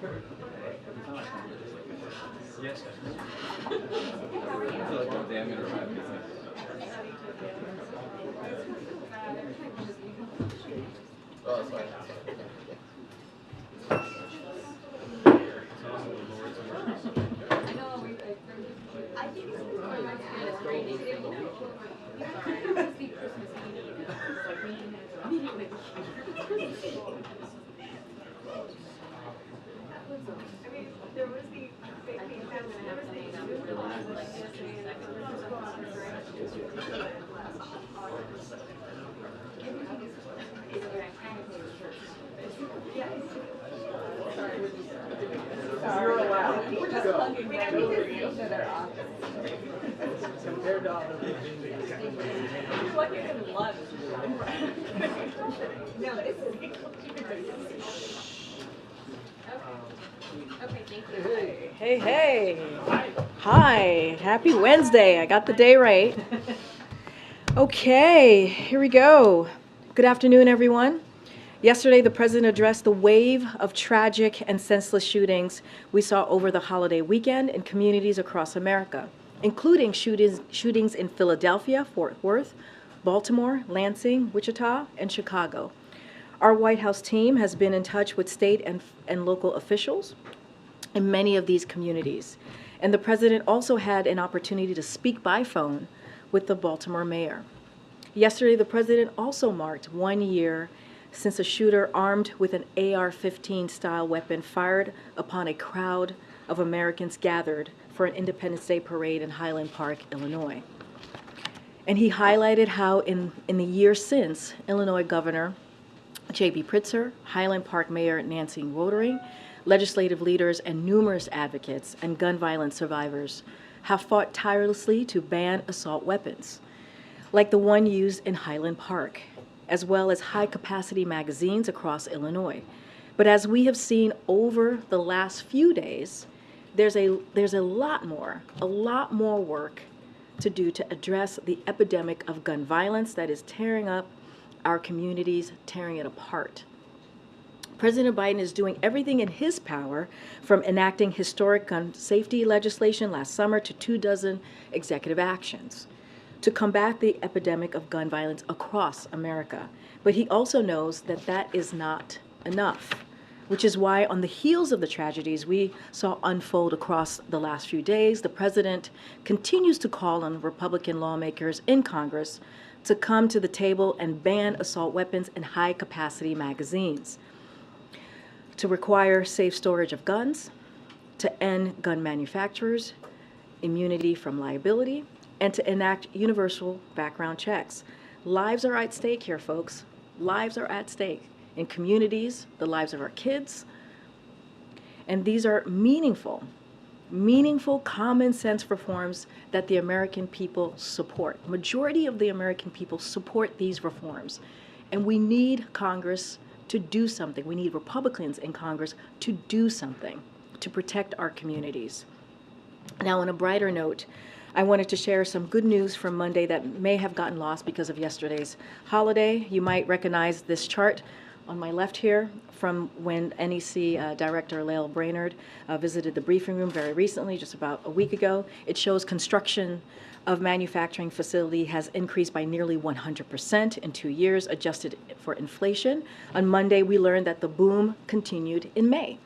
Yes. I feel like one day I'm gonna run a business. Oh, that's fine. You're allowed. We're just plugging right over you. Compared to other you're like you're in lunch. No, this is. Okay, thank you. Hey, hey. Hi. Happy Wednesday. I got the day right. Okay, here we go. Good afternoon, everyone. Yesterday, the president addressed the wave of tragic and senseless shootings we saw over the holiday weekend in communities across America, including shootings in Philadelphia, Fort Worth, Baltimore, Lansing, Wichita, and Chicago. Our White House team has been in touch with state and local officials in many of these communities. And the president also had an opportunity to speak by phone with the Baltimore mayor. Yesterday, the president also marked 1 year since a shooter armed with an AR-15 style weapon fired upon a crowd of Americans gathered for an Independence Day parade in Highland Park, Illinois. And he highlighted how in the years since, Illinois Governor J.B. Pritzker, Highland Park Mayor Nancy Rotary, legislative leaders, and numerous advocates and gun violence survivors have fought tirelessly to ban assault weapons, like the one used in Highland Park, as well as high-capacity magazines across Illinois. But as we have seen over the last few days, there's a lot more work to do to address the epidemic of gun violence that is tearing up our communities, tearing it apart. President Biden is doing everything in his power, from enacting historic gun safety legislation last summer to 24 executive actions, to combat the epidemic of gun violence across America. But he also knows that that is not enough, which is why on the heels of the tragedies we saw unfold across the last few days, the president continues to call on Republican lawmakers in Congress to come to the table and ban assault weapons and high-capacity magazines, to require safe storage of guns, to end gun manufacturers' immunity from liability, and to enact universal background checks. Lives are at stake here, folks. Lives are at stake in communities, the lives of our kids. And these are meaningful common sense reforms that the American people support. Majority of the American people support these reforms. And we need Congress to do something. We need Republicans in Congress to do something to protect our communities. Now, on a brighter note, I wanted to share some good news from Monday that may have gotten lost because of yesterday's holiday. You might recognize this chart on my left here from when NEC Director Lael Brainerd visited the briefing room very recently, just about a week ago. It shows construction of manufacturing facility has increased by nearly 100% in 2 years, adjusted for inflation. On Monday, we learned that the boom continued in May.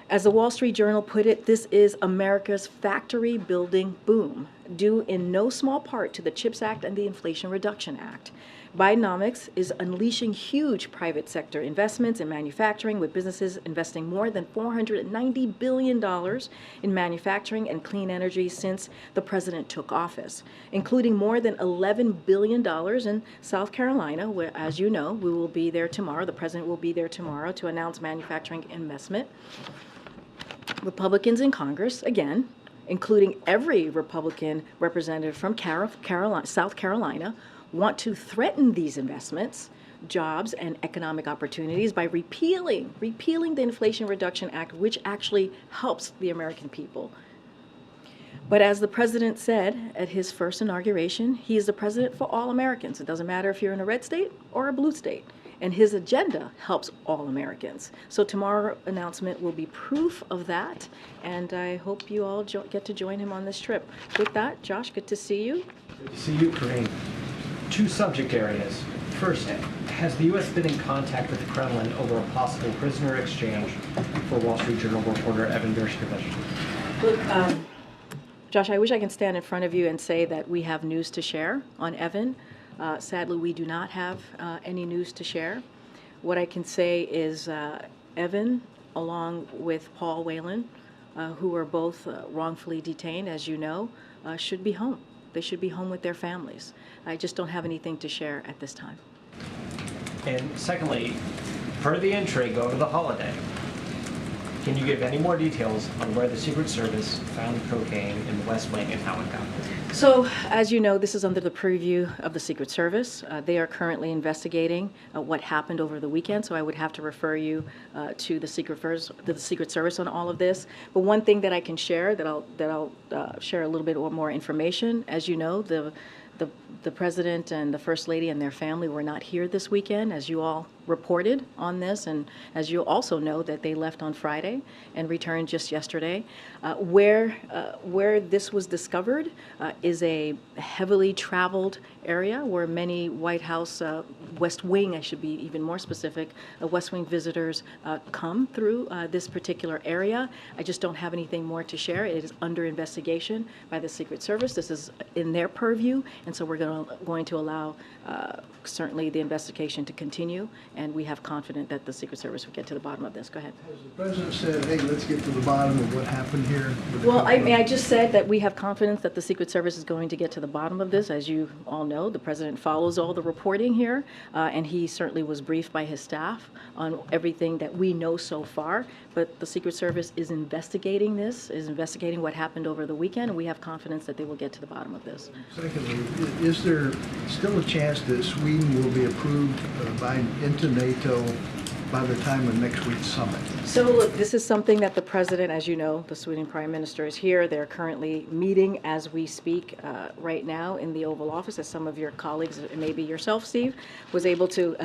As the Wall Street Journal put it, this is America's factory building boom, due in no small part to the CHIPS Act and the Inflation Reduction Act. Bidenomics is unleashing huge private sector investments in manufacturing, with businesses investing more than $490 billion in manufacturing and clean energy since the president took office, including more than $11 billion in South Carolina, where, as you know, we will be there tomorrow. The president will be there tomorrow to announce manufacturing investment. Republicans in Congress, again, including every Republican representative from South Carolina, want to threaten these investments, jobs, and economic opportunities by repealing the Inflation Reduction Act, which actually helps the American people. But as the president said at his first inauguration, he is the president for all Americans. It doesn't matter if you're in a red state or a blue state. and his agenda helps all Americans. So tomorrow's announcement will be proof of that, and I hope you all get to join him on this trip. With that, Josh, good to see you. Good to see you, Karine. Two subject areas. First, has the U.S. been in contact with the Kremlin over a possible prisoner exchange for Wall Street Journal reporter Evan Gershkovich? Look, Josh, I wish I could stand in front of you and say that we have news to share on Evan. Sadly, we do not have any news to share. What I can say is Evan, along with Paul Whelan, who are both wrongfully detained, as you know, should be home. They should be home with their families. I just don't have anything to share at this time. And secondly, per the intrigue over the holiday, can you give any more details on where the Secret Service found cocaine in the West Wing and how it got there? So, as you know, this is under the purview of the Secret Service. They are currently investigating what happened over the weekend, so I would have to refer you to the Secret Service on all of this. But one thing that I can share, that I'll share a little bit more information. As you know, the President and the First Lady and their family were not here this weekend, as you all reported on this, and as you also know that they left on Friday and returned just yesterday. Where this was discovered is a heavily traveled area where many White House, West Wing, I should be even more specific, West Wing visitors come through this particular area. I just don't have anything more to share. It is under investigation by the Secret Service. This is in their purview, and so we're going to allow certainly the investigation to continue, and we have confidence that the Secret Service will get to the bottom of this. Go ahead. Has the President said, hey, let's get to the bottom of what happened here? Well, I just said that we have confidence that the Secret Service is going to get to the bottom of this. As you all know, the President follows all the reporting here, and he certainly was briefed by his staff on everything that we know so far. But the Secret Service is investigating this, is investigating what happened over the weekend, and we have confidence that they will get to the bottom of this. Secondly, is there still a chance that Sweden will be approved into NATO by the time of next week's summit? So look, this is something that the President, as you know, the Sweden Prime Minister is here. They're currently meeting as we speak right now in the Oval Office, as some of your colleagues, maybe yourself, Steve, was able to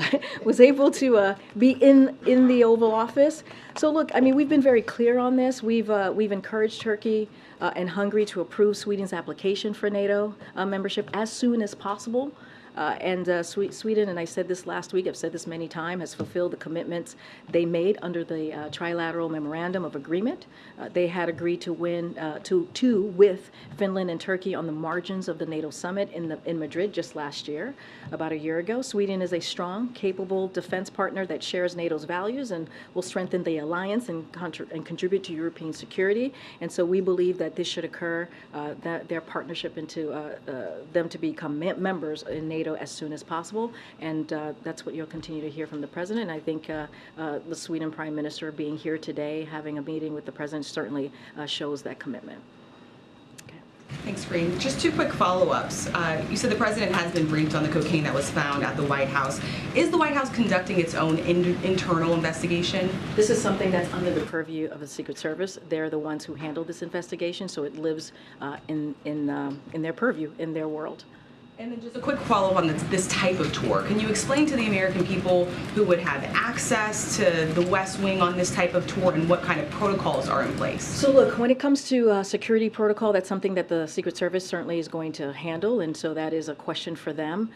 be in the Oval Office. So look, I mean, we've been very clear on this. We've encouraged Turkey and Hungary to approve Sweden's application for NATO membership as soon as possible. Sweden, and I said this last week, I've said this many times, has fulfilled the commitments they made under the trilateral memorandum of agreement. They had agreed to with Finland and Turkey on the margins of the NATO summit in Madrid just last year, about a year ago. Sweden is a strong, capable defense partner that shares NATO's values and will strengthen the alliance and contribute to European security. And so we believe that this should occur, that their partnership into them to become members in NATO as soon as possible, and that's what you'll continue to hear from the President. I think the Sweden Prime Minister being here today, having a meeting with the President, certainly shows that commitment. Okay. Thanks, Karine. Just two quick follow-ups. You said the President has been briefed on the cocaine that was found at the White House. Is the White House conducting its own internal investigation? This is something that's under the purview of the Secret Service. They're the ones who handle this investigation, so it lives in their purview, in their world. And then just a quick follow-up on this type of tour. Can you explain to the American people who would have access to the West Wing on this type of tour and what kind of protocols are in place? So look, when it comes to security protocol, that's something that the Secret Service certainly is going to handle, and so that is a question for them.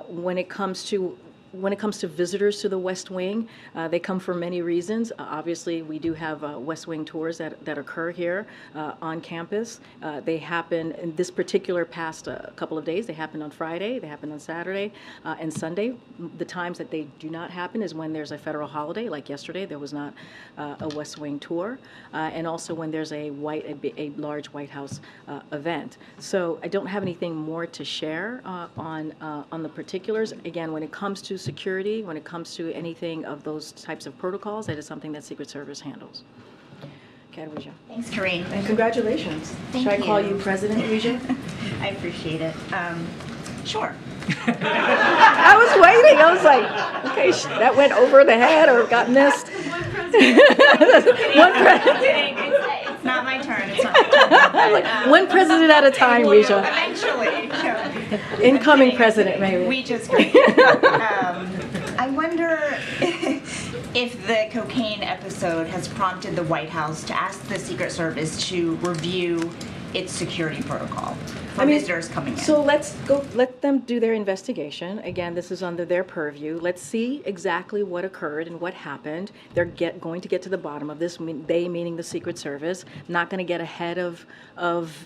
When it comes to visitors to the West Wing, they come for many reasons. Obviously, we do have West Wing tours that occur here on campus. They happen in this particular past couple of days. They happen on Friday, they happen on Saturday and Sunday. The times that they do not happen is when there's a federal holiday, like yesterday, there was not a West Wing tour, and also when there's a large White House event. So I don't have anything more to share on the particulars. Again, when it comes to security, when it comes to anything of those types of protocols, that is something that Secret Service handles. Okay, Ouija. Thanks, Karine. And congratulations. Thank Should you. I call you President Ouija? I appreciate it. Sure. I was waiting. I was like, okay, that went over the head or got missed. One president. It's not my turn. It's not my turn. One president at a time, Ouija. Eventually. Incoming president, maybe. We just. I wonder, if the cocaine episode has prompted the White House to ask the Secret Service to review its security protocol for visitors coming in. So let them do their investigation. Again, this is under their purview. Let's see exactly what occurred and what happened. They're going to get to the bottom of this, they meaning the Secret Service. Not going to get ahead of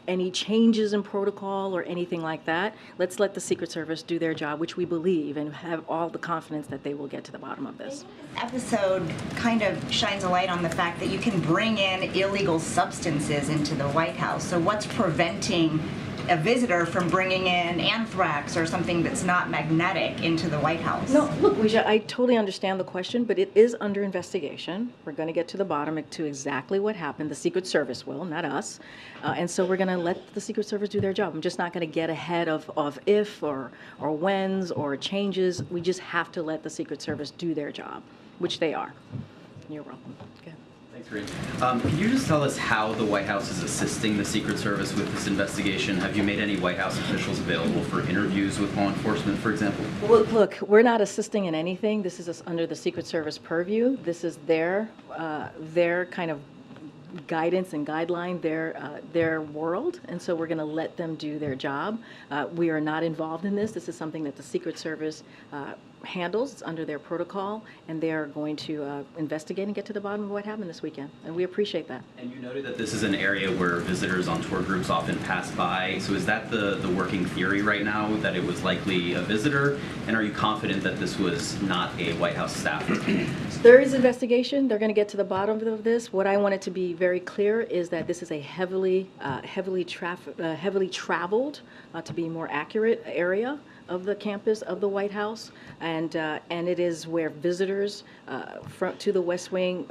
any changes in protocol or anything like that. Let's let the Secret Service do their job, which we believe and have all the confidence that they will get to the bottom of this. This episode kind of shines a light on the fact that you can bring in illegal substances into the White House. So what's preventing a visitor from bringing in anthrax or something that's not magnetic into the White House? No, look, Weijia, I totally understand the question, but it is under investigation. We're going to get to the bottom to exactly what happened. The Secret Service will, not us. And so we're going to let the Secret Service do their job. I'm just not going to get ahead of if or whens or changes. We just have to let the Secret Service do their job, which they are. You're welcome. Okay. Thanks, Karine. Can you just tell us how the White House is assisting the Secret Service with this investigation? Have you made any White House officials available for interviews with law enforcement, for example? Look, we're not assisting in anything. This is under the Secret Service purview. This is their kind of guidance and guideline, their world, and so we're going to let them do their job. We are not involved in this. This is something that the Secret Service handles. It's under their protocol, and they are going to investigate and get to the bottom of what happened this weekend, and we appreciate that. And you noted that this is an area where visitors on tour groups often pass by. So is that the working theory right now, that it was likely a visitor? And are you confident that this was not a White House staffer? There is investigation. They're going to get to the bottom of this. What I wanted to be very clear is that this is a heavily traveled, to be more accurate, area of the campus of the White House, and it is where visitors to the West Wing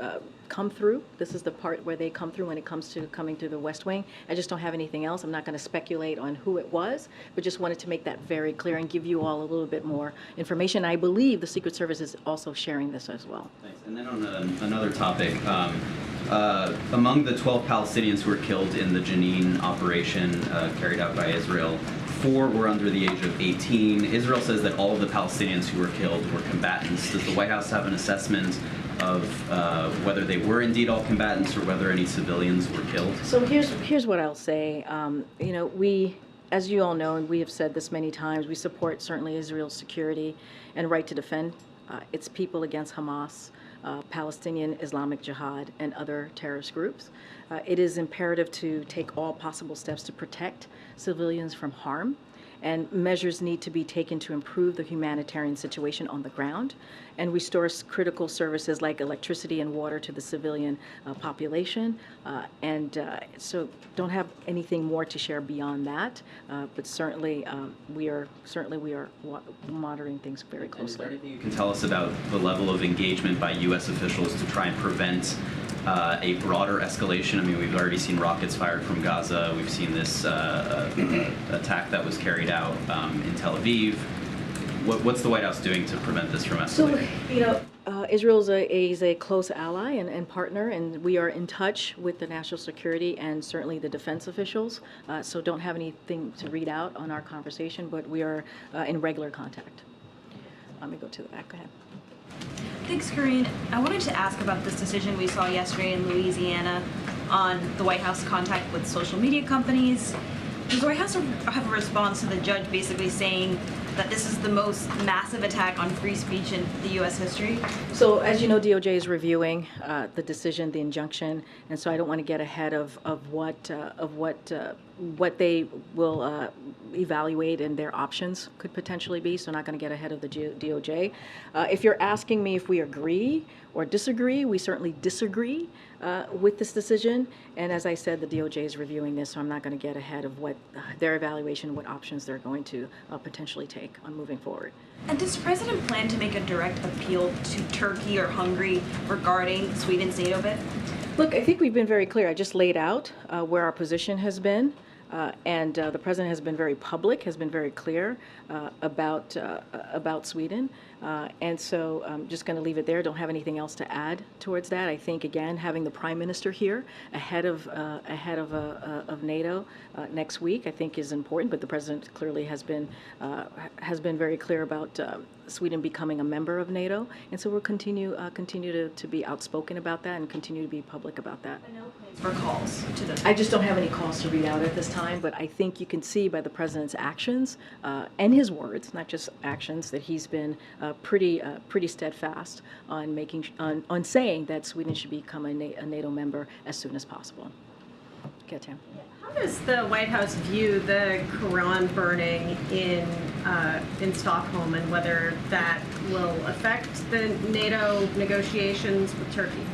come through. This is the part where they come through when it comes to coming through the West Wing. I just don't have anything else. I'm not going to speculate on who it was, but just wanted to make that very clear and give you all a little bit more information. I believe the Secret Service is also sharing this as well. Thanks. And then on another topic, among the 12 Palestinians who were killed in the Jenin operation carried out by Israel, 4 were under the age of 18. Israel says that all of the Palestinians who were killed were combatants. Does the White House have an assessment of whether they were indeed all combatants or whether any civilians were killed? So here's what I'll say. We, as you all know, and we have said this many times, we support certainly Israel's security and right to defend its people against Hamas, Palestinian Islamic Jihad, and other terrorist groups. It is imperative to take all possible steps to protect civilians from harm, and measures need to be taken to improve the humanitarian situation on the ground and restore critical services like electricity and water to the civilian population. So don't have anything more to share beyond that, but certainly we are monitoring things very closely. And is there anything you can tell us about the level of engagement by U.S. officials to try and prevent a broader escalation? I mean, we've already seen rockets fired from Gaza. We've seen this attack that was carried out in Tel Aviv. What's the White House doing to prevent this from escalating? So, Israel is a close ally and partner, and we are in touch with the national security and certainly the defense officials. So don't have anything to read out on our conversation, but we are in regular contact. Let me go to the back. Go ahead. Thanks, Karine. I wanted to ask about this decision we saw yesterday in Louisiana on the White House contact with social media companies. Does the White House have a response to the judge basically saying that this is the most massive attack on free speech in the U.S. history? So, as you know, DOJ is reviewing the decision, the injunction, and so I don't want to get ahead of what they will evaluate and their options could potentially be. So, I'm not going to get ahead of the DOJ. If you're asking me if we agree or disagree, we certainly disagree with this decision. And as I said, the DOJ is reviewing this, so I'm not going to get ahead of what their evaluation, what options they're going to potentially take on moving forward. And does the president plan to make a direct appeal to Turkey or Hungary regarding Sweden's NATO bid? Look, I think we've been very clear. I just laid out where our position has been. And the president has been very public, has been very clear about Sweden. And so I'm just going to leave it there. Don't have anything else to add towards that. I think, again, having the Prime Minister here ahead of NATO next week, I think is important. But the President clearly has been very clear about Sweden becoming a member of NATO, and so we'll continue to be outspoken about that and continue to be public about that. For calls to the. I just don't have any calls to read out at this time, but I think you can see by the President's actions and his words, not just actions, that he's been pretty steadfast on saying that Sweden should become a NATO member as soon as possible. Okay, Tam. How does the White House view the Quran burning in Stockholm, and whether that will affect the NATO negotiations with Turkey?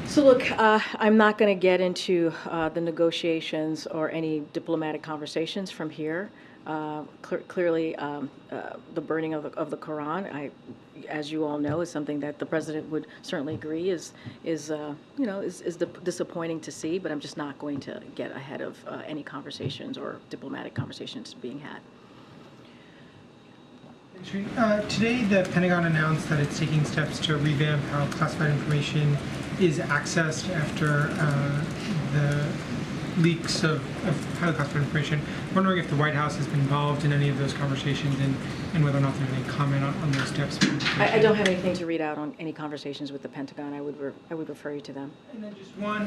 So look, I'm not going to get into the negotiations or any diplomatic conversations from here. Clearly, the burning of the Quran, as you all know, is something that the President would certainly agree is disappointing to see. But I'm just not going to get ahead of any conversations or diplomatic conversations being had. Today, the Pentagon announced that it's taking steps to revamp how classified information is accessed after the leaks of highly classified information. I'm wondering if the White House has been involved in any of those conversations and whether or not there's any comment on those steps. I don't have anything to read out on any conversations with the Pentagon. I would refer you to them. And then just one,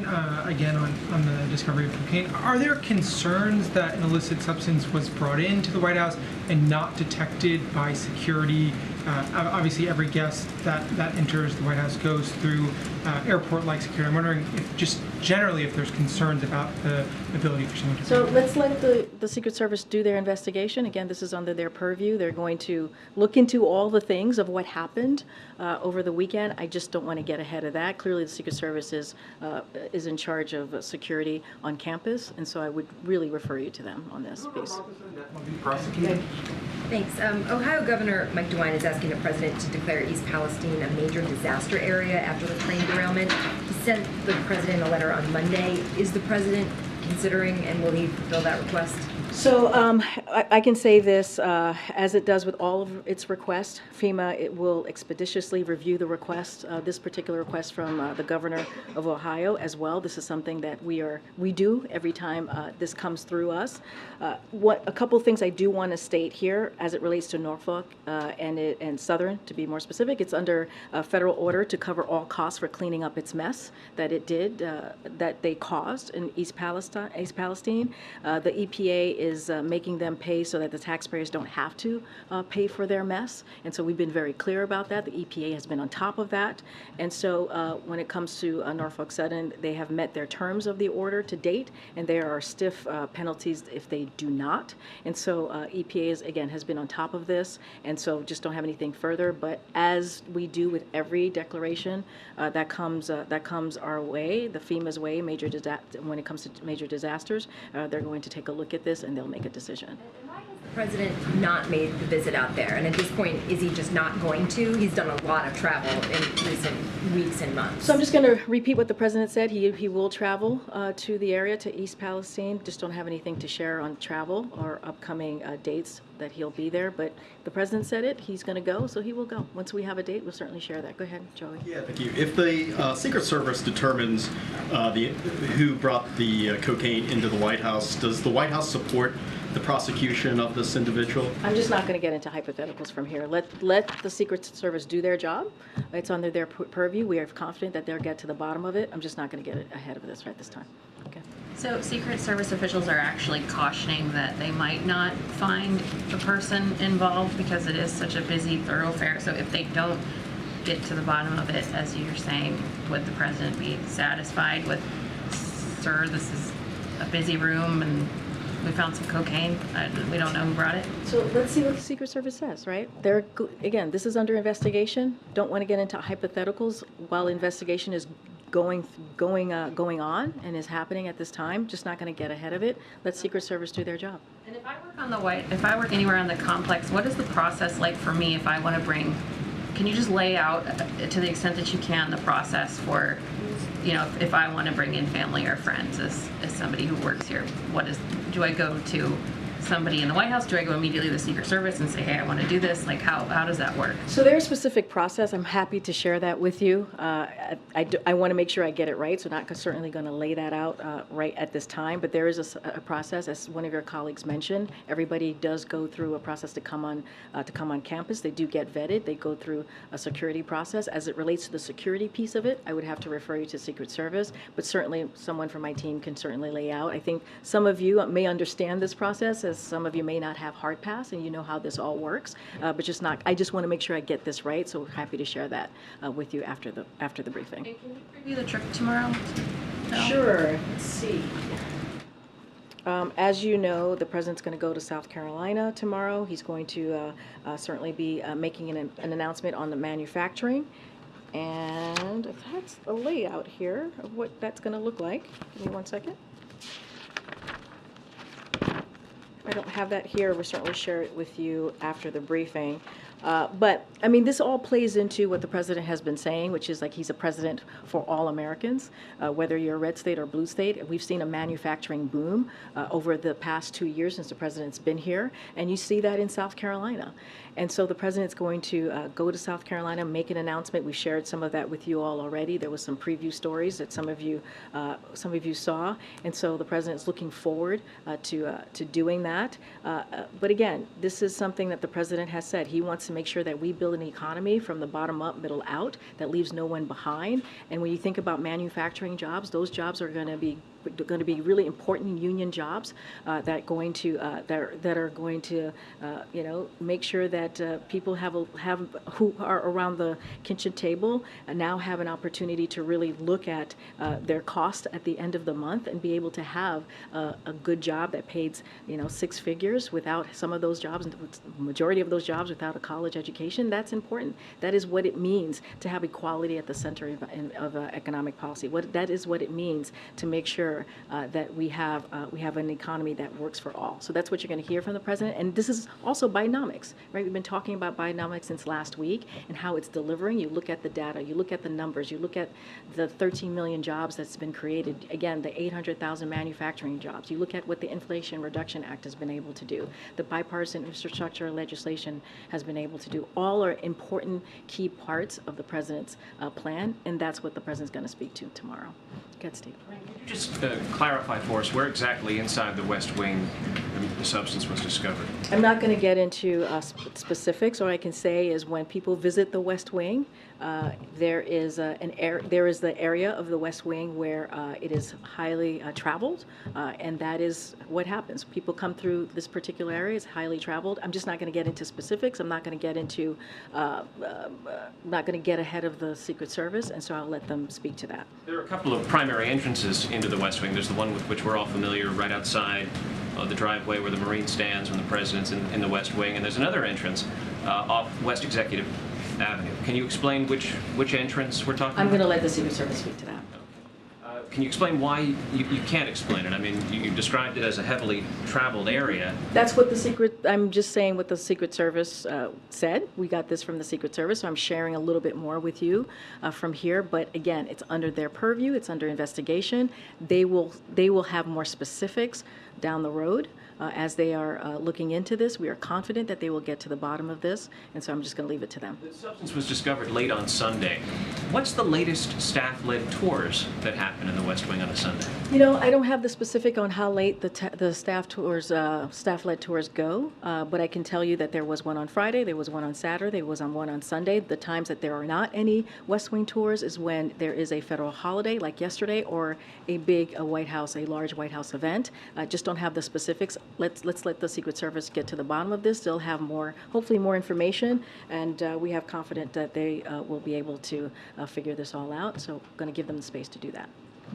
again, on the discovery of cocaine. Are there concerns that an illicit substance was brought into the White House and not detected by security? Obviously, every guest that enters the White House goes through airport-like security. I'm wondering if just generally if there's concerns about the ability for someone to... So let's let the Secret Service do their investigation. Again, this is under their purview. They're going to look into all the things of what happened over the weekend. I just don't want to get ahead of that. Clearly, the Secret Service is in charge of security on campus, and so I would really refer you to them on this piece. Thanks. Ohio Governor Mike DeWine is asking the president to declare East Palestine a major disaster area after the plane derailment. He sent the president a letter on Monday. Is the president considering, and will he fulfill that request? So I can say this, as it does with all of its requests, FEMA will expeditiously review the request, this particular request from the governor of Ohio as well. This is something that we do every time this comes through us. A couple things I do want to state here as it relates to Norfolk and Southern, to be more specific. It's under a federal order to cover all costs for cleaning up its mess that it did, that they caused in East Palestine. The EPA is making them pay so that the taxpayers don't have to pay for their mess. And so we've been very clear about that. The EPA has been on top of that. And so when it comes to Norfolk Southern, they have met their terms of the order to date, and there are stiff penalties if they do not. And so EPA, again, has been on top of this. And so just don't have anything further. But as we do with every declaration that comes our way, the FEMA's way, when it comes to major disasters, they're going to take a look at this and they'll make a decision. Why has the president not made the visit out there? And at this point, is he just not going to? He's done a lot of travel in recent weeks and months. So I'm just going to repeat what the president said. He will travel to the area, to East Palestine. Just don't have anything to share on travel or upcoming dates that he'll be there. But the president said it. He's going to go, so he will go. Once we have a date, we'll certainly share that. Go ahead, Joey. Yeah, thank you. If the Secret Service determines who brought the cocaine into the White House, does the White House support the prosecution of this individual? I'm just not going to get into hypotheticals from here. Let the Secret Service do their job. It's under their purview. We are confident that they'll get to the bottom of it. I'm just not going to get ahead of this right this time. Okay. So Secret Service officials are actually cautioning that they might not find the person involved because it is such a busy thoroughfare. So if they don't get to the bottom of it, as you're saying, would the president be satisfied with, sir, this is a busy room and we found some cocaine, we don't know who brought it? So let's see what the Secret Service says, right? Again, this is under investigation. Don't want to get into hypotheticals while investigation is going on and is happening at this time. Just not going to get ahead of it. Let Secret Service do their job. And if I work anywhere on the complex, what is the process like for me if I want to bring? Can you just lay out, to the extent that you can, the process for, if I want to bring in family or friends as somebody who works here? Do I go to somebody in the White House? Do I go immediately to the Secret Service and say, hey, I want to do this? Like, how does that work? So there's a specific process. I'm happy to share that with you. I want to make sure I get it right, so not certainly going to lay that out right at this time, but there is a process, as one of your colleagues mentioned. Everybody does go through a process to come on campus. They do get vetted. They go through a security process. As it relates to the security piece of it, I would have to refer you to Secret Service, but certainly someone from my team can certainly lay out. I think some of you may understand this process, as some of you may not have hard pass and you know how this all works, but just not. I just want to make sure I get this right, so happy to share that with you after the briefing. And can you preview the trip tomorrow? No? Sure. Let's see. As you know, the president's going to go to South Carolina tomorrow. He's going to certainly be making an announcement on the manufacturing. And that's a layout here of what that's going to look like. Give me 1 second. I don't have that here. We'll certainly share it with you after the briefing. But, I mean, this all plays into what the president has been saying, which is like he's a president for all Americans, whether you're a red state or blue state. We've seen a manufacturing boom over the past 2 years since the president's been here, and you see that in South Carolina. And so the president's going to go to South Carolina, make an announcement. We shared some of that with you all already. There was some preview stories that some of you saw, and so the president's looking forward to doing that. But again, this is something that the president has said. He wants to make sure that we build an economy from the bottom up, middle out, that leaves no one behind. And when you think about manufacturing jobs, those jobs are going to be really important union jobs that are going to make sure that people who are around the kitchen table now have an opportunity to really look at their cost at the end of the month and be able to have a good job that pays 6 figures without some of those jobs, the majority of those jobs without a college education. That's important. That is what it means to have equality at the center of economic policy. That is what it means to make sure that we have an economy that works for all. So that's what you're going to hear from the president. And this is also Bidenomics, right? We've been talking about Bidenomics since last week and how it's delivering. You look at the data, you look at the numbers, you look at the 13 million jobs that's been created. Again, the 800,000 manufacturing jobs. You look at what the Inflation Reduction Act has been able to do. The bipartisan infrastructure legislation has been able to do. All are important key parts of the president's plan, and that's what the president's going to speak to tomorrow. Go ahead, Steve. Could you just clarify for us where exactly inside the West Wing the substance was discovered? I'm not going to get into specifics. All I can say is when people visit the West Wing, there is the area of the West Wing where it is highly traveled, and that is what happens. People come through this particular area. It's highly traveled. I'm just not going to get into specifics. I'm not going to get into, not going to get ahead of the Secret Service, and so I'll let them speak to that. There are a couple of primary entrances into the West Wing. There's the one with which we're all familiar, right outside the driveway where the Marine stands when the president's in the West Wing, and there's another entrance off West Executive Avenue. Can you explain which entrance we're talking about? I'm going to let the Secret Service speak to that. Can you explain why you can't explain it? I mean, you described it as a heavily traveled area. That's what I'm just saying what the Secret Service said. We got this from the Secret Service, so I'm sharing a little bit more with you from here. But again, it's under their purview. It's under investigation. They will have more specifics down the road. As they are looking into this, we are confident that they will get to the bottom of this, and so I'm just going to leave it to them. The substance was discovered late on Sunday. What's the latest staff-led tours that happen in the West Wing on a Sunday? I don't have the specific on how late the staff-led tours go, but I can tell you that there was one on Friday, there was one on Saturday, there was one on Sunday. The times that there are not any West Wing tours is when there is a federal holiday, like yesterday, or a large White House event. Just don't have the specifics. Let's let the Secret Service get to the bottom of this. They'll have hopefully more information, and we have confidence that they will be able to figure this all out. So I'm going to give them the space to do that.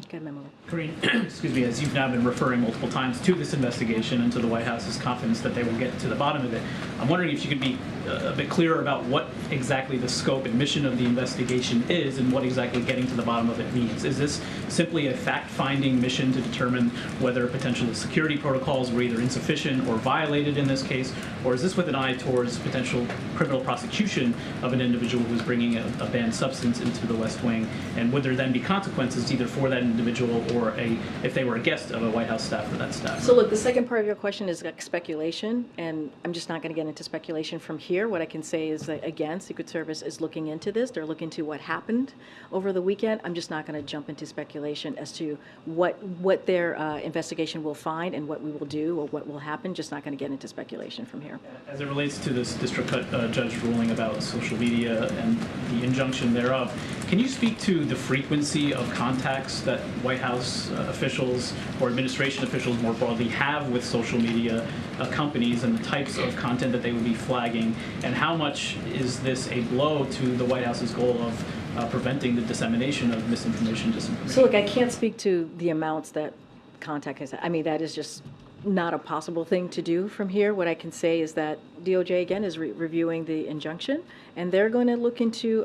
Okay, Memo. Karine, excuse me, as you've now been referring multiple times to this investigation and to the White House's confidence that they will get to the bottom of it, I'm wondering if you could be a bit clearer about what exactly the scope and mission of the investigation is and what exactly getting to the bottom of it means. Is this simply a fact-finding mission to determine whether potential security protocols were either insufficient or violated in this case, or is this with an eye towards potential criminal prosecution of an individual who is bringing a banned substance into the West Wing, and would there then be consequences either for that that individual or if they were a guest of a White House staff or that staff. So look, the second part of your question is like speculation, and I'm just not going to get into speculation from here. What I can say is that, again, Secret Service is looking into this. They're looking into what happened over the weekend. I'm just not going to jump into speculation as to what their investigation will find and what we will do or what will happen. Just not going to get into speculation from here. As it relates to this district judge ruling about social media and the injunction thereof, can you speak to the frequency of contacts that White House officials or administration officials more broadly have with social media companies and the types of content that they would be flagging, and how much is this a blow to the White House's goal of preventing the dissemination of misinformation, disinformation? So look, I can't speak to the amounts that contact has. I mean, that is just not a possible thing to do from here. What I can say is that DOJ, again, is reviewing the injunction, and they're going to look into,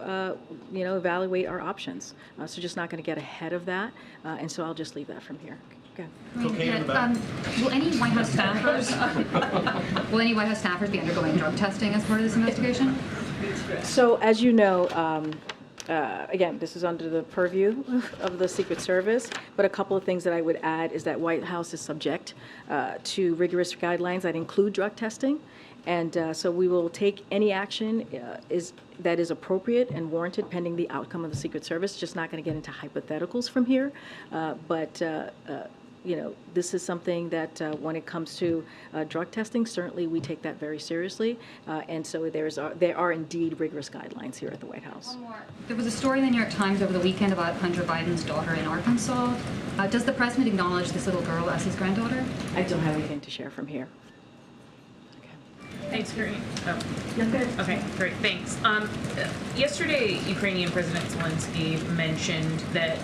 evaluate our options. So just not going to get ahead of that, and so I'll just leave that from here. Okay. Will any White House staffers be undergoing drug testing as part of this investigation? So as you know, again, this is under the purview of the Secret Service, but a couple of things that I would add is that White House is subject to rigorous guidelines that include drug testing, and so we will take any action that is appropriate and warranted pending the outcome of the Secret Service. Just not going to get into hypotheticals from here, but this is something that when it comes to drug testing, certainly we take that very seriously, and so there are indeed rigorous guidelines here at the White House. One more. There was a story in the New York Times over the weekend about Hunter Biden's daughter in Arkansas. Does the president acknowledge this little girl as his granddaughter? I don't have anything to share from here. Thanks, Karine. Oh. No, good. Okay, great, thanks. Yesterday, Ukrainian President Zelensky mentioned that,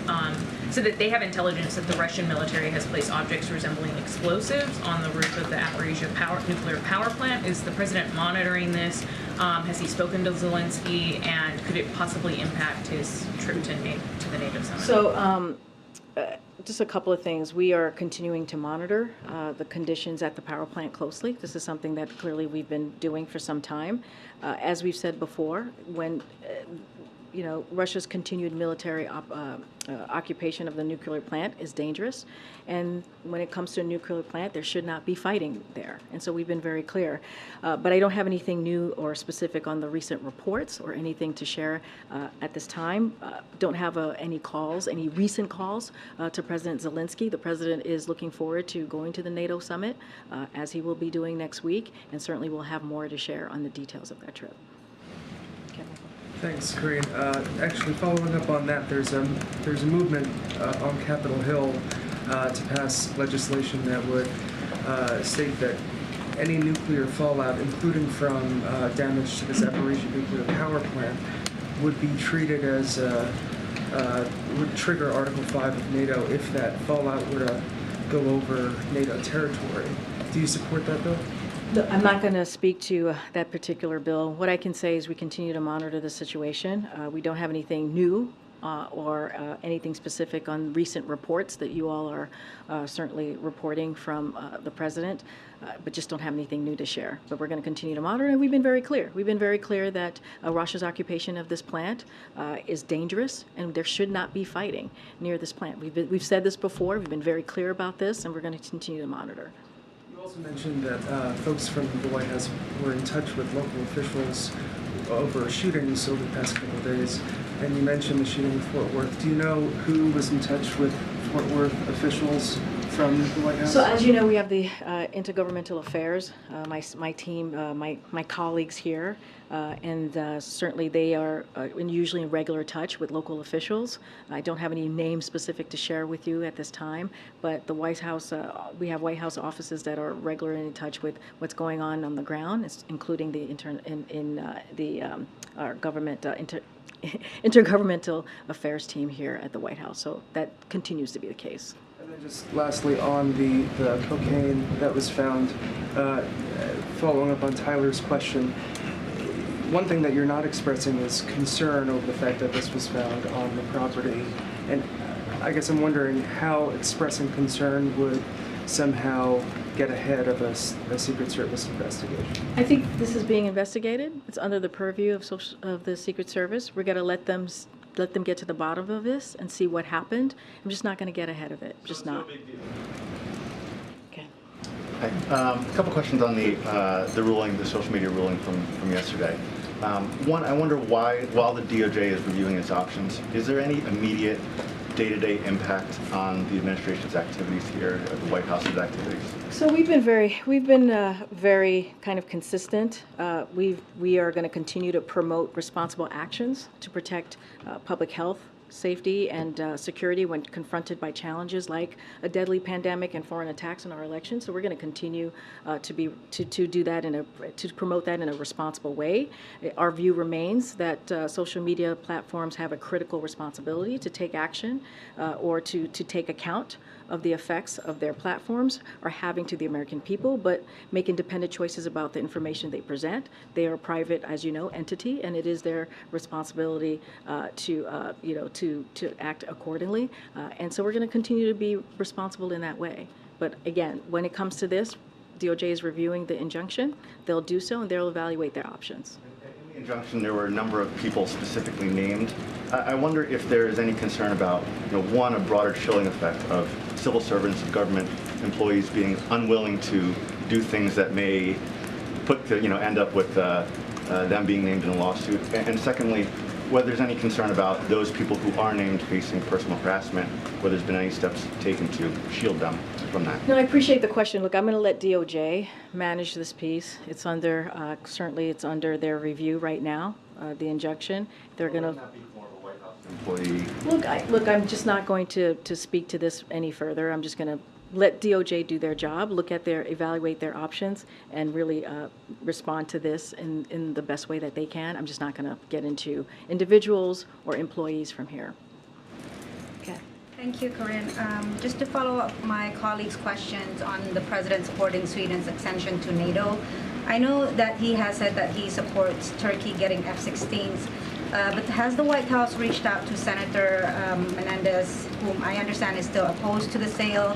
so that they have intelligence that the Russian military has placed objects resembling explosives on the roof of the Zaporizhzhia nuclear power plant. Is the president monitoring this? Has he spoken to Zelensky, and could it possibly impact his trip to the NATO summit? So, just a couple of things. We are continuing to monitor the conditions at the power plant closely. This is something that clearly we've been doing for some time. As we've said before, when Russia's continued military occupation of the nuclear plant is dangerous, and when it comes to a nuclear plant, there should not be fighting there. And so we've been very clear. But I don't have anything new or specific on the recent reports or anything to share at this time. Don't have any recent calls to President Zelensky. The president is looking forward to going to the NATO summit, as he will be doing next week, and certainly we'll have more to share on the details of that trip. Thanks, Karine. Actually, following up on that, there's a movement on Capitol Hill to pass legislation that would state that any nuclear fallout, including from damage to the Zaporizhzhia nuclear power plant, would be treated as would trigger Article 5 of NATO if that fallout were to go over NATO territory. Do you support that bill? I'm not going to speak to that particular bill. What I can say is we continue to monitor the situation. We don't have anything new or anything specific on recent reports that you all are certainly reporting from the president, but just don't have anything new to share. But we're going to continue to monitor, and we've been very clear. We've been very clear that Russia's occupation of this plant is dangerous, and there should not be fighting near this plant. We've said this before. We've been very clear about this, and we're going to continue to monitor. You also mentioned that folks from the White House were in touch with local officials over shootings over the past couple of days, and you mentioned the shooting in Fort Worth. Do you know who was in touch with Fort Worth officials from the White House? So as you know, we have the Intergovernmental Affairs, my team, my colleagues here, and certainly they are usually in regular touch with local officials. I don't have any names specific to share with you at this time, but the White House, we have White House offices that are regularly in touch with what's going on the ground, including the our government intergovernmental affairs team here at the White House. So that continues to be the case. And then just lastly, on the cocaine that was found, following up on Tyler's question, one thing that you're not expressing is concern over the fact that this was found on the property. And I guess I'm wondering how expressing concern would somehow get ahead of a Secret Service investigation. I think this is being investigated. It's under the purview of the Secret Service. We're going to let them let them get to the bottom of this and see what happened. I'm just not going to get ahead of it. Just not. Okay. Hi. A couple questions on the ruling, the social media ruling from yesterday. One, I wonder why, while the DOJ is reviewing its options, is there any immediate day-to-day impact on the administration's activities here, the White House's activities? So we've been very kind of consistent. We are going to continue to promote responsible actions to protect public health, safety, and security when confronted by challenges like a deadly pandemic and foreign attacks on our elections. So we're going to continue to do that to promote that in a responsible way. Our view remains that social media platforms have a critical responsibility to take action or to take account of the effects of their platforms are having to the American people, but make independent choices about the information they present. They are a private, as you know, entity, and it is their responsibility to act accordingly. And so we're going to continue to be responsible in that way. But again, when it comes to this, DOJ is reviewing the injunction. They'll do so, and they'll evaluate their options. In the injunction, there were a number of people specifically named. I wonder if there is any concern about, one, a broader chilling effect of civil servants and government employees being unwilling to do things that may end up with them being named in a lawsuit. And secondly, whether there's any concern about those people who are named facing personal harassment, whether there's been any steps taken to shield them from that. No, I appreciate the question. Look, I'm going to let DOJ manage this piece. It's under, certainly it's under their review right now, the injunction. They're going to... Employee. Look, I'm just not going to speak to this any further. I'm just going to let DOJ do their job, evaluate their options, and really respond to this in the best way that they can. I'm just not going to get into individuals or employees from here. Okay. Thank you, Karine. Just to follow up my colleague's questions on the president supporting Sweden's accession to NATO, I know that he has said that he supports Turkey getting F-16s. But has the White House reached out to Senator Menendez, whom I understand is still opposed to the sale?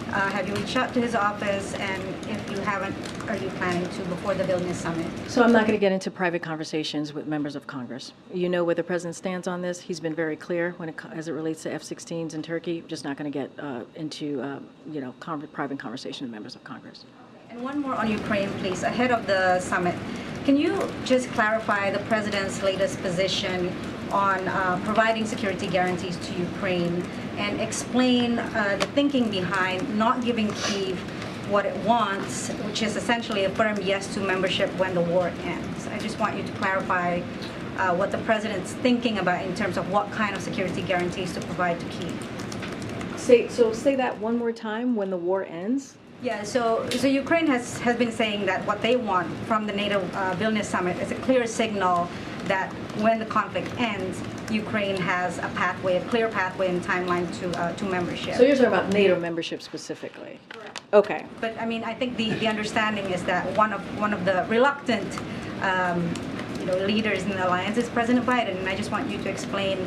Have you reached out to his office? And if you haven't, are you planning to before the Vilnius summit? So I'm not going to get into private conversations with members of Congress. You know where the president stands on this. He's been very clear as it relates to F-16s in Turkey. I'm just not going to get into private conversation with members of Congress. And one more on Ukraine, please. Ahead of the summit, can you just clarify the president's latest position on providing security guarantees to Ukraine and explain the thinking behind not giving Kyiv what it wants, which is essentially a firm yes to membership when the war ends? I just want you to clarify what the president's thinking about in terms of what kind of security guarantees to provide to Kyiv. Say that one more time, when the war ends? Yeah, so Ukraine has been saying that what they want from the NATO Vilnius summit is a clear signal that when the conflict ends, Ukraine has a clear pathway and timeline to membership. So you're talking about NATO membership specifically? Correct. Okay. But I mean, I think the understanding is that one of the reluctant leaders in the alliance is President Biden, and I just want you to explain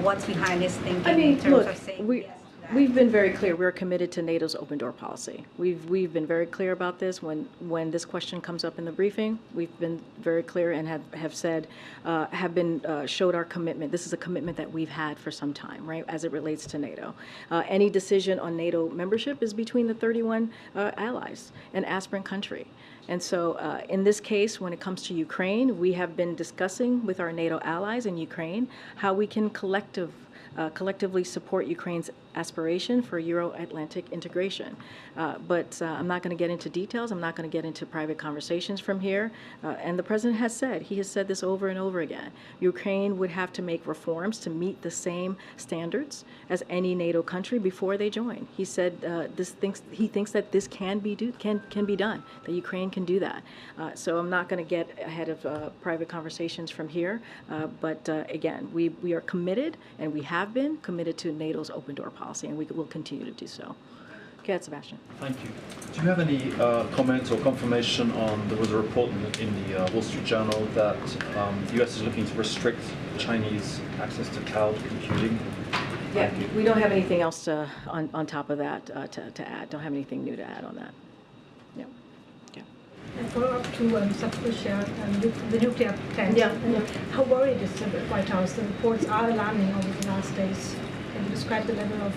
what's behind his thinking in terms of saying yes. We've been very clear. We're committed to NATO's open door policy. We've been very clear about this. When this question comes up in the briefing, we've been very clear and showed our commitment. This is a commitment that we've had for some time, right, as it relates to NATO. Any decision on NATO membership is between the 31 allies, an aspirant country. And so in this case, when it comes to Ukraine, we have been discussing with our NATO allies in Ukraine how we can collectively support Ukraine's aspiration for Euro-Atlantic integration. But I'm not going to get into details. I'm not going to get into private conversations from here. And the president has said this over and over again. Ukraine would have to make reforms to meet the same standards as any NATO country before they join. He said he thinks that this can be done, that Ukraine can do that. So I'm not going to get ahead of private conversations from here. But again, we are committed, and we have been committed to NATO's open door policy, and we will continue to do so. Okay, Sebastian. Thank you. Do you have any comments or confirmation on, there was a report in the Wall Street Journal that the US is looking to restrict Chinese access to cloud computing? Yeah, we don't have anything else on top of that to add. Don't have anything new to add on that. Yeah. Okay. And follow up to Zaporizhzhia, the nuclear plant. Yeah. How worried is the White House? The reports are alarming over the last days. Can you describe the level of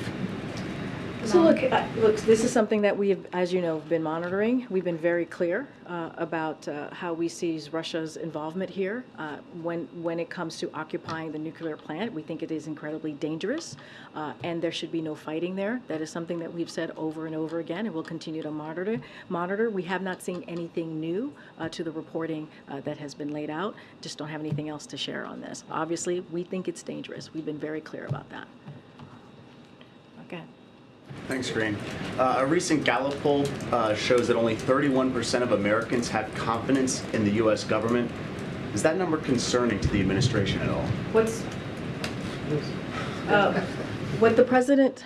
So look, this is something that we have, as you know, been monitoring. We've been very clear about how we see Russia's involvement here. When it comes to occupying the nuclear plant, we think it is incredibly dangerous, and there should be no fighting there. That is something that we've said over and over again, and we'll continue to monitor. We have not seen anything new to the reporting that has been laid out. Just don't have anything else to share on this. Obviously, we think it's dangerous. We've been very clear about that. Okay. Thanks, Karine. A recent Gallup poll shows that only 31% of Americans have confidence in the U.S. government. Is that number concerning to the administration at all? What the president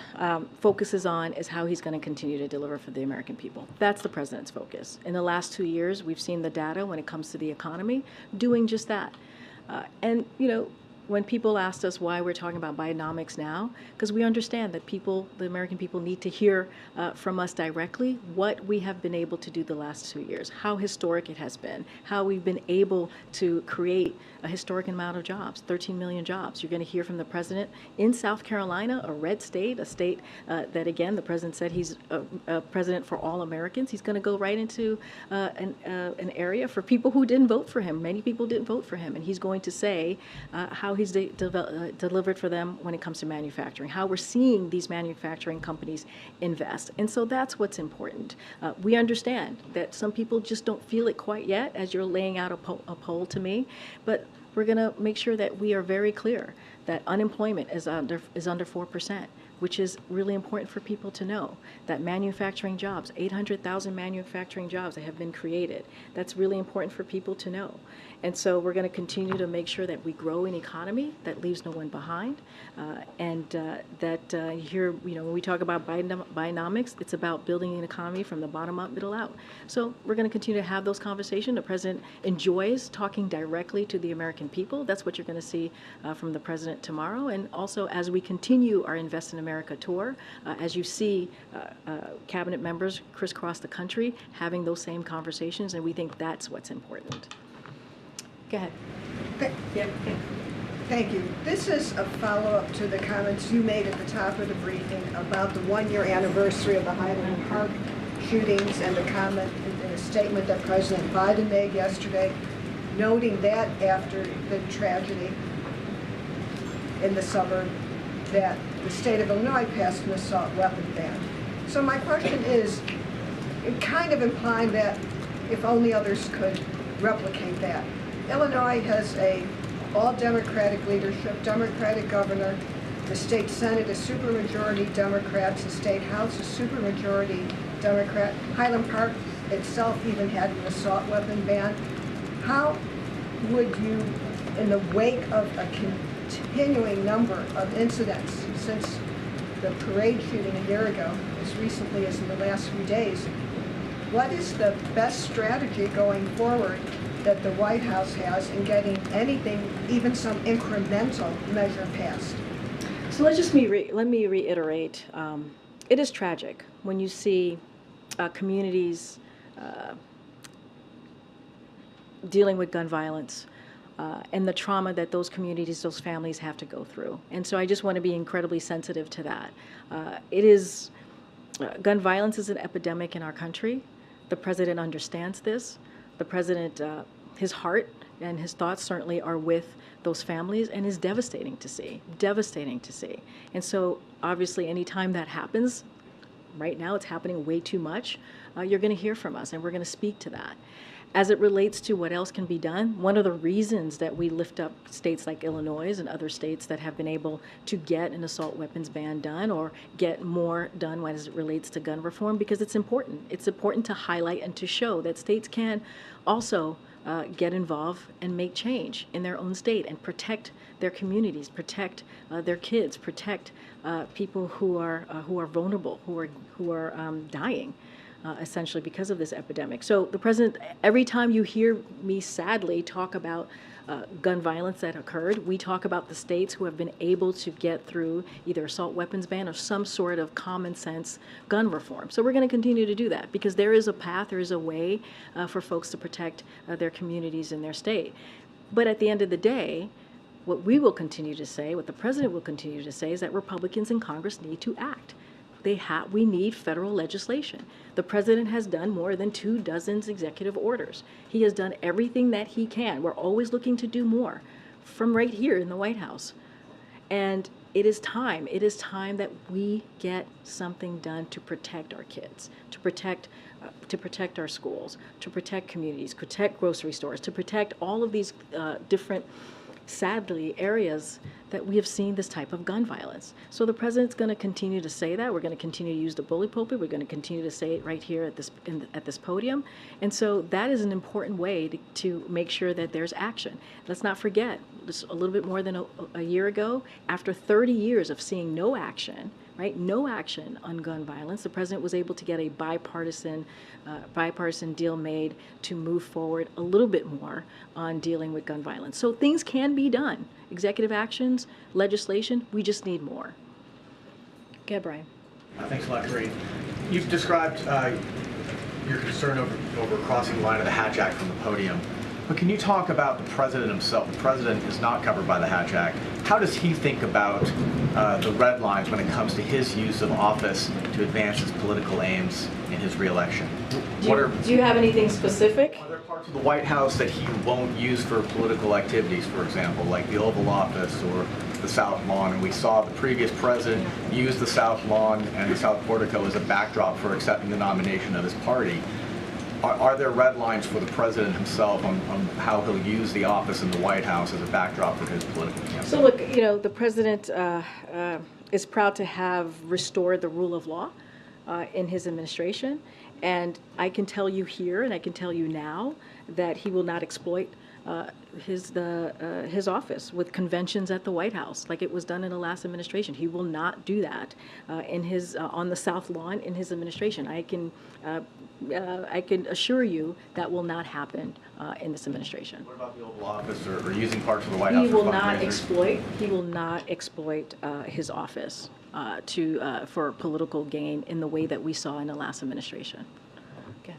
focuses on is how he's going to continue to deliver for the American people. That's the president's focus. In the last 2 years, we've seen the data when it comes to the economy doing just that. And, you know, when people asked us why we're talking about Bidenomics now, because we understand that the American people need to hear from us directly what we have been able to do the last 2 years, how historic it has been, how we've been able to create a historic amount of jobs, 13 million jobs. You're going to hear from the president in South Carolina, a red state, a state that, again, the president said he's a president for all Americans. He's going to go right into an area for people who didn't vote for him. Many people didn't vote for him, and he's going to say how he's delivered for them when it comes to manufacturing, how we're seeing these manufacturing companies invest. And so that's what's important. We understand that some people just don't feel it quite yet as you're laying out a poll to me, but we're going to make sure that we are very clear that unemployment is under 4%, which is really important for people to know. That manufacturing jobs, 800,000 manufacturing jobs that have been created, that's really important for people to know. And so we're going to continue to make sure that we grow an economy that leaves no one behind, and that here, you know, when we talk about Bidenomics, it's about building an economy from the bottom up, middle out. So we're going to continue to have those conversations. The president enjoys talking directly to the American people. That's what you're going to see from the president tomorrow. And also, as we continue our Invest in America tour, as you see cabinet members crisscross the country having those same conversations, and we think that's what's important. Go ahead. Thank you. This is a follow-up to the comments you made at the top of the briefing about the one-year anniversary of the Highland Park shootings and the comment in a statement that President Biden made yesterday, noting that after the tragedy in the suburb, that the state of Illinois passed an assault weapon ban. So my question is, kind of implying that if only others could replicate that. Illinois has a all-Democratic leadership, Democratic governor. The state Senate is supermajority Democrats. The state House is supermajority Democrat. Highland Park itself even had an assault weapon ban. How would you, in the wake of a continuing number of incidents since the parade shooting a year ago, as recently as in the last few days, what is the best strategy going forward that the White House has in getting anything, even some incremental measure passed? So let me reiterate. It is tragic when you see communities dealing with gun violence and the trauma that those communities, those families have to go through. And so I just want to be incredibly sensitive to that. Gun violence is an epidemic in our country. The president understands this. The president, his heart and his thoughts certainly are with those families, and is devastating to see. And so obviously anytime that happens, right now it's happening way too much, you're going to hear from us, and we're going to speak to that. As it relates to what else can be done, one of the reasons that we lift up states like Illinois and other states that have been able to get an assault weapons ban done or get more done as it relates to gun reform, because it's important. It's important to highlight and to show that states can also get involved and make change in their own state and protect their communities, protect their kids, protect people who are vulnerable, who are dying. essentially because of this epidemic. So the president, every time you hear me sadly talk about gun violence that occurred, we talk about the states who have been able to get through either assault weapons ban or some sort of common sense gun reform. So we're going to continue to do that because there is a path, there is a way for folks to protect their communities in their state. But at the end of the day, what we will continue to say, what the president will continue to say, is that Republicans in Congress need to act. We need federal legislation. The president has done more than 24 executive orders. He has done everything that he can. We're always looking to do more from right here in the White House. And it is time that we get something done to protect our kids, to protect our schools, to protect communities, protect grocery stores, to protect all of these different, sadly, areas that we have seen this type of gun violence. So the president's going to continue to say that. We're going to continue to use the bully pulpit. We're going to continue to say it right here at this podium. And so that is an important way to make sure that there's action. Let's not forget, just a little bit more than a year ago, after 30 years of seeing no action, right? No action on gun violence. The president was able to get a bipartisan deal made to move forward a little bit more on dealing with gun violence. So things can be done. Executive actions, legislation, we just need more. Okay, Brian. Thanks a lot, Karine. You've described your concern over crossing the line of the Hatch Act from the podium. But can you talk about the president himself? The president is not covered by the Hatch Act. How does he think about the red lines when it comes to his use of office to advance his political aims in his reelection? Do you have anything specific? Are there parts of the White House that he won't use for political activities, for example, like the Oval Office or the South Lawn? And we saw the previous president use the South Lawn and the South Portico as a backdrop for accepting the nomination of his party. Are there red lines for the president himself on how he'll use the office in the White House as a backdrop for his political campaign? So look, the president is proud to have restored the rule of law in his administration. And I can tell you here, and I can tell you now, that he will not exploit his office with conventions at the White House like it was done in the last administration. He will not do that on the South Lawn in his administration. I can assure you that will not happen in this administration. What about the Oval Office or using parts of the White House? He will not exploit his office for political gain in the way that we saw in the last administration. Okay.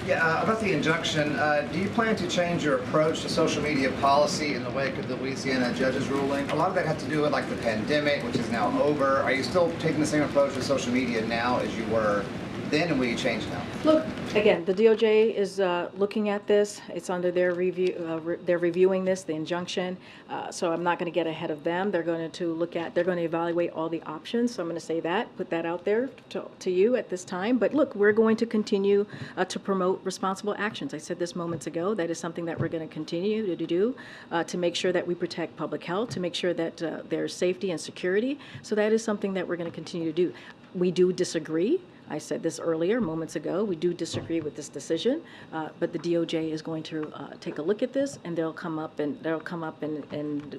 Yeah, about the injunction, do you plan to change your approach to social media policy in the wake of the Louisiana judge's ruling? A lot of that had to do with like the pandemic, which is now over. Are you still taking the same approach to social media now as you were then, and will you change now? Look, again, the DOJ is looking at this. It's under their review. They're reviewing this, the injunction. So I'm not going to get ahead of them. They're going to they're going to evaluate all the options. So I'm going to say that, put that out there to you at this time. But look, we're going to continue to promote responsible actions. I said this moments ago. That is something that we're going to continue to do to make sure that we protect public health, to make sure that there's safety and security. So that is something that we're going to continue to do. We do disagree. I said this earlier, moments ago. We do disagree with this decision, but the DOJ is going to take a look at this, and they'll come up and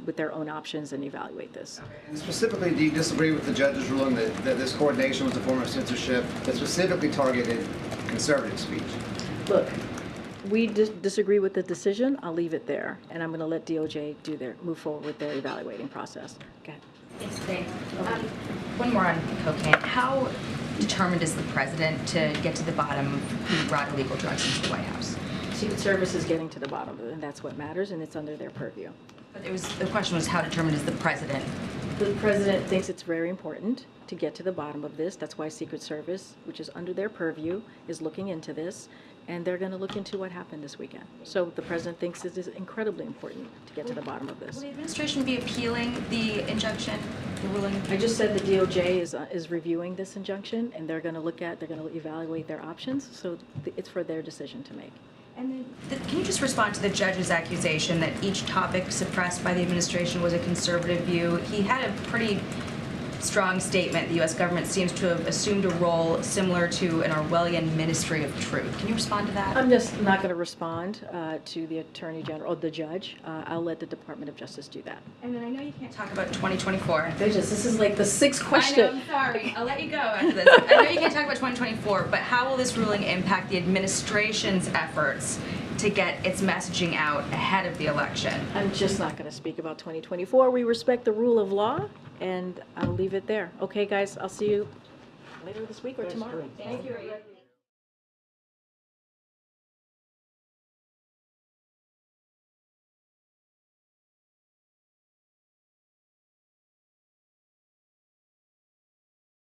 with their own options and evaluate this. And specifically, do you disagree with the judge's ruling that this coordination was a form of censorship that specifically targeted conservative speech? Look, we disagree with the decision. I'll leave it there, and I'm going to let DOJ move forward with their evaluating process. Okay. Yes, thanks. One more on cocaine. How determined is the president to get to the bottom of who brought illegal drugs into the White House? Secret Service is getting to the bottom of it, and that's what matters, and it's under their purview. But the question was, how determined is the president? The president thinks it's very important to get to the bottom of this. That's why Secret Service, which is under their purview, is looking into this, and they're going to look into what happened this weekend. So the president thinks it is incredibly important to get to the bottom of this. Will the administration be appealing the injunction, the ruling? I just said the DOJ is reviewing this injunction, and they're going to evaluate their options. So it's for their decision to make. And then, can you just respond to the judge's accusation that each topic suppressed by the administration was a conservative view? He had a pretty strong statement. The U.S. government seems to have assumed a role similar to an Orwellian Ministry of Truth. Can you respond to that? I'm just not going to respond to the Attorney General or the judge. I'll let the Department of Justice do that. And then I know you can't talk about 2024. This is like the sixth question. I know, I'm sorry. I'll let you go after this. I know you can't talk about 2024, but how will this ruling impact the administration's efforts to get its messaging out ahead of the election? I'm just not going to speak about 2024. We respect the rule of law, and I'll leave it there. Okay, guys, I'll see you later this week or tomorrow. Thank you.